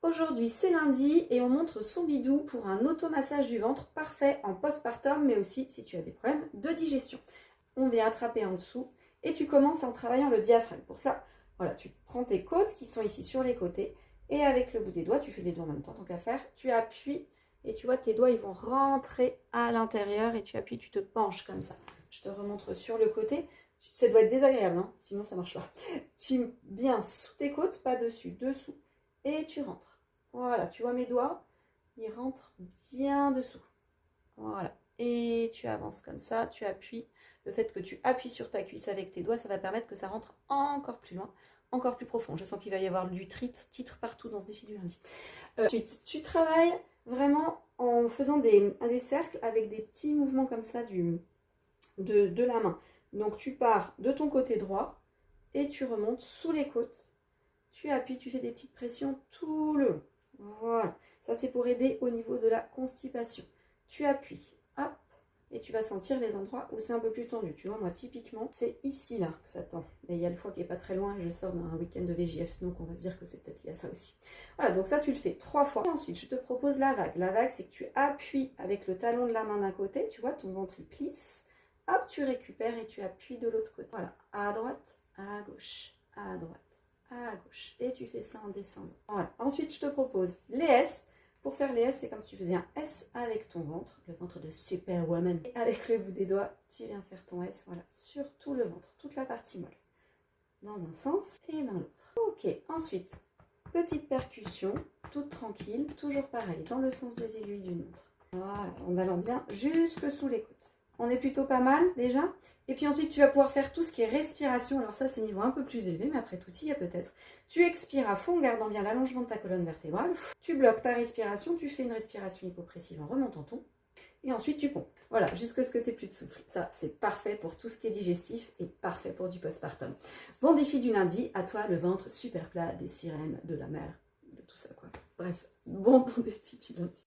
Aujourd'hui, c'est lundi et on montre son bidou pour un automassage du ventre parfait en postpartum, mais aussi si tu as des problèmes de digestion. On vient attraper en dessous et tu commences en travaillant le diaphragme. Pour cela, voilà, tu prends tes côtes qui sont ici sur les côtés et avec le bout des doigts, tu fais les deux en même temps, tant qu'à faire, tu appuies et tu vois tes doigts, ils vont rentrer à l'intérieur et tu appuies, tu te penches comme ça. Je te remontre sur le côté. Ça doit être désagréable, hein, sinon ça marche pas. Tu viens sous tes côtes, pas dessus, dessous. Et tu rentres. Voilà, tu vois mes doigts, ils rentrent bien dessous. Voilà. Et tu avances comme ça, tu appuies. Le fait que tu appuies sur ta cuisse avec tes doigts, ça va permettre que ça rentre encore plus loin, encore plus profond. Je sens qu'il va y avoir du titre partout dans ce défi du lundi. Ensuite, tu travailles vraiment en faisant des cercles avec des petits mouvements comme ça de la main. Donc tu pars de ton côté droit et tu remontes sous les côtes. Tu appuies, tu fais des petites pressions tout le long. Voilà. Ça, c'est pour aider au niveau de la constipation. Tu appuies, hop, et tu vas sentir les endroits où c'est un peu plus tendu. Tu vois, moi, typiquement, c'est ici, là, que ça tend. Et il y a le foie qui est pas très loin et je sors d'un week-end de VJF, donc on va se dire que c'est peut-être lié à ça aussi. Voilà, donc ça, tu le fais 3 fois. Et ensuite, je te propose la vague. La vague, c'est que tu appuies avec le talon de la main d'un côté. Tu vois, ton ventre, il plisse. Hop, tu récupères et tu appuies de l'autre côté. Voilà, à droite, à gauche, à droite, à gauche. Et tu fais ça en descendant. Voilà. Ensuite, je te propose les S. Pour faire les S, c'est comme si tu faisais un S avec ton ventre, le ventre de Superwoman. Et avec le bout des doigts, tu viens faire ton S, voilà, sur tout le ventre, toute la partie molle. Dans un sens et dans l'autre. Ok, ensuite, petite percussion, toute tranquille, toujours pareil, dans le sens des aiguilles d'une montre. Voilà, en allant bien jusque sous les côtes. On est plutôt pas mal déjà. Et puis ensuite, tu vas pouvoir faire tout ce qui est respiration. Alors ça, c'est niveau un peu plus élevé, mais après tout, il y a peut-être. Tu expires à fond, gardant bien l'allongement de ta colonne vertébrale. Tu bloques ta respiration, tu fais une respiration hypopressive en remontant tout. Et ensuite, tu pompes. Voilà, jusqu'à ce que tu n'aies plus de souffle. Ça, c'est parfait pour tout ce qui est digestif et parfait pour du postpartum. Bon défi du lundi, à toi le ventre super plat, des sirènes, de la mer, de tout ça quoi. Bref, bon défi du lundi.